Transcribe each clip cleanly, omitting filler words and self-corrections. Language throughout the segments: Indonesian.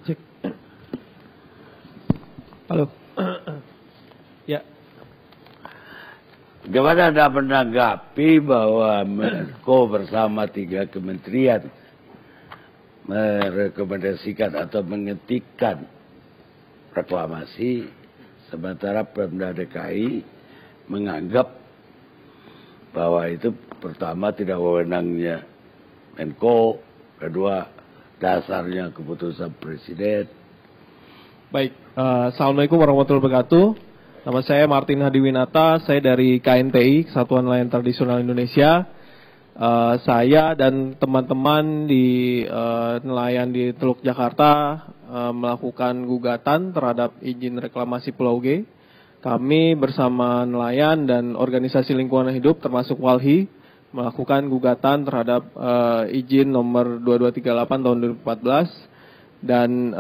Cek. Halo. Ya. Bagaimana Anda menanggapi bahwa Menko bersama 3 kementerian merekomendasikan atau menghentikan reklamasi, sementara Pemda DKI menganggap bahwa itu pertama tidak wewenangnya Menko, kedua dasarnya keputusan Presiden. Baik, Assalamualaikum warahmatullahi wabarakatuh. Nama saya Martin Hadiwinata, saya dari KNTI, Kesatuan Nelayan Tradisional Indonesia. Saya dan teman-teman di nelayan di Teluk Jakarta melakukan gugatan terhadap izin reklamasi Pulau G. Kami bersama nelayan dan organisasi lingkungan hidup termasuk WALHI melakukan gugatan terhadap izin nomor 2238 tahun 2014 dan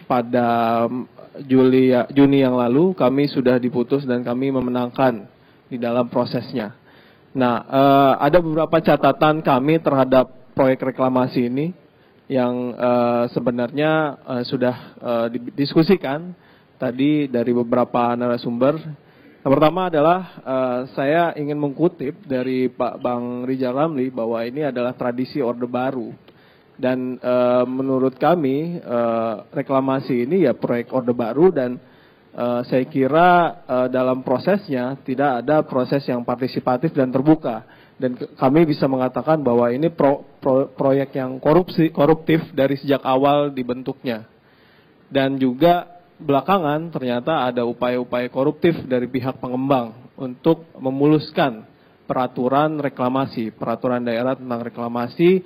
pada Juni yang lalu kami sudah diputus dan kami memenangkan di dalam prosesnya. Nah, ada beberapa catatan kami terhadap proyek reklamasi ini yang sebenarnya sudah didiskusikan tadi dari beberapa narasumber. Yang pertama adalah saya ingin mengutip dari Pak Bang Rijal Ramli bahwa ini adalah tradisi Orde Baru. Dan menurut kami reklamasi ini ya proyek Orde Baru dan saya kira dalam prosesnya tidak ada proses yang partisipatif dan terbuka. Dan kami bisa mengatakan bahwa ini proyek yang koruptif dari sejak awal dibentuknya. Dan juga belakangan ternyata ada upaya-upaya koruptif dari pihak pengembang untuk memuluskan peraturan reklamasi, peraturan daerah tentang reklamasi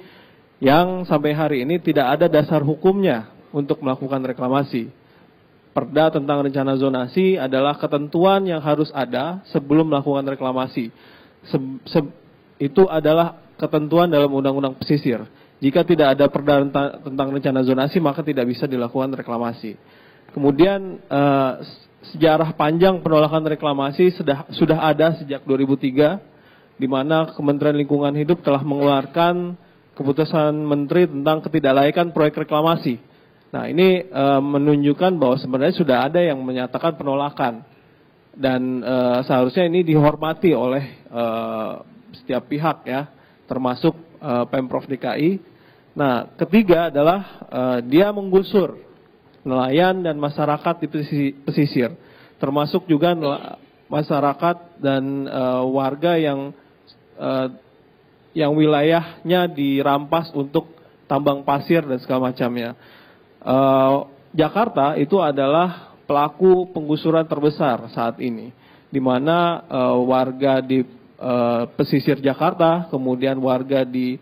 yang sampai hari ini tidak ada dasar hukumnya untuk melakukan reklamasi. Perda tentang rencana zonasi adalah ketentuan yang harus ada sebelum melakukan reklamasi. Itu adalah ketentuan dalam Undang-Undang Pesisir. Jika tidak ada perda tentang rencana zonasi, maka tidak bisa dilakukan reklamasi. Kemudian sejarah panjang penolakan reklamasi sudah ada sejak 2003, di mana Kementerian Lingkungan Hidup telah mengeluarkan keputusan Menteri tentang ketidaklaikan proyek reklamasi. Nah, ini menunjukkan bahwa sebenarnya sudah ada yang menyatakan penolakan. Dan seharusnya ini dihormati oleh setiap pihak ya, termasuk Pemprov DKI. Nah, ketiga adalah dia menggusur nelayan dan masyarakat di pesisir. Termasuk juga masyarakat dan warga yang wilayahnya dirampas untuk tambang pasir dan segala macamnya. Jakarta itu adalah pelaku penggusuran terbesar saat ini, di mana warga di pesisir Jakarta, kemudian warga di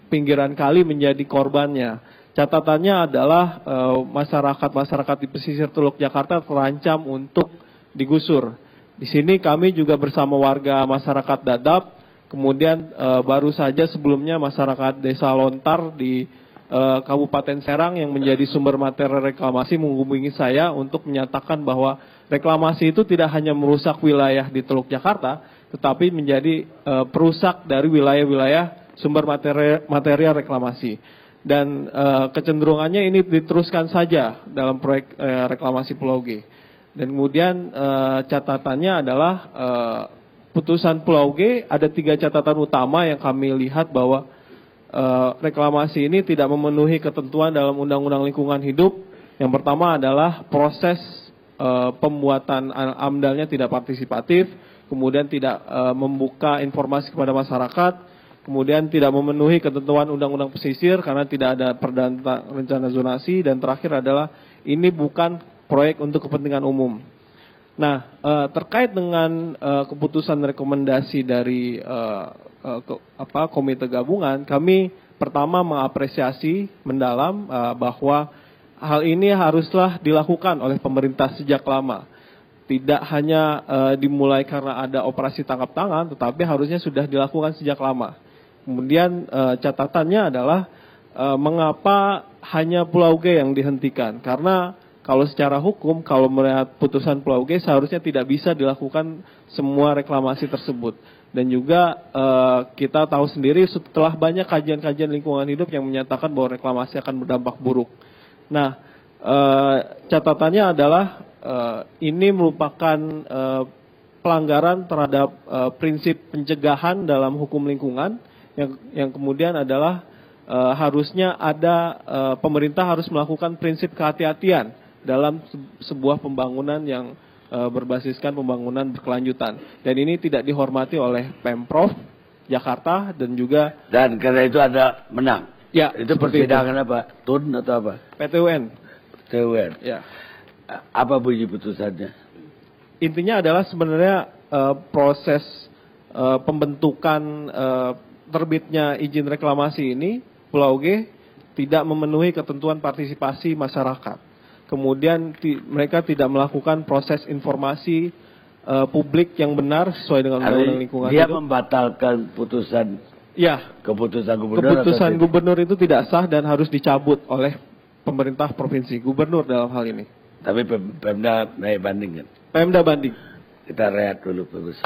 pinggiran kali menjadi korbannya. Catatannya adalah masyarakat di pesisir Teluk Jakarta terancam untuk digusur. Di sini kami juga bersama warga masyarakat Dadap. Kemudian baru saja sebelumnya masyarakat Desa Lontar di Kabupaten Serang yang menjadi sumber materi reklamasi menghubungi saya untuk menyatakan bahwa reklamasi itu tidak hanya merusak wilayah di Teluk Jakarta, tetapi menjadi perusak dari wilayah-wilayah sumber material reklamasi. Dan kecenderungannya ini diteruskan saja dalam proyek reklamasi Pulau G. Dan kemudian catatannya adalah putusan Pulau G ada 3 catatan utama yang kami lihat bahwa reklamasi ini tidak memenuhi ketentuan dalam Undang-Undang Lingkungan Hidup. Yang pertama adalah proses pembuatan AMDAL-nya tidak partisipatif, kemudian tidak membuka informasi kepada masyarakat, kemudian tidak memenuhi ketentuan Undang-Undang Pesisir karena tidak ada perda rencana zonasi, dan terakhir adalah ini bukan proyek untuk kepentingan umum. Nah, terkait dengan keputusan rekomendasi dari Komite Gabungan, kami pertama mengapresiasi mendalam bahwa hal ini haruslah dilakukan oleh pemerintah sejak lama. Tidak hanya dimulai karena ada operasi tangkap tangan, tetapi harusnya sudah dilakukan sejak lama. Kemudian catatannya adalah mengapa hanya Pulau G yang dihentikan? Karena kalau secara hukum, kalau melihat putusan Pulau G, seharusnya tidak bisa dilakukan semua reklamasi tersebut. Dan juga kita tahu sendiri setelah banyak kajian-kajian lingkungan hidup yang menyatakan bahwa reklamasi akan berdampak buruk. Nah, catatannya adalah ini merupakan pelanggaran terhadap prinsip pencegahan dalam hukum lingkungan yang kemudian adalah harusnya ada pemerintah harus melakukan prinsip kehati-hatian dalam sebuah pembangunan yang berbasiskan pembangunan berkelanjutan. Dan ini tidak dihormati oleh Pemprov Jakarta dan juga... Dan karena itu ada menang. Ya, itu persidangan apa? TUN atau apa? PT-UN. PT-UN. Ya. Apa bunyi putusannya? Intinya adalah sebenarnya proses pembentukan terbitnya izin reklamasi ini, Pulau G tidak memenuhi ketentuan partisipasi masyarakat. Kemudian mereka tidak melakukan proses informasi publik yang benar sesuai dengan undang-undang lingkungan dia hidup. Membatalkan putusan. Ya, keputusan gubernur. Keputusan gubernur itu tidak sah dan harus dicabut oleh pemerintah provinsi, gubernur dalam hal ini. Tapi Pemda naik banding kan? Pemda banding. Kita rehat dulu, Pak Gus.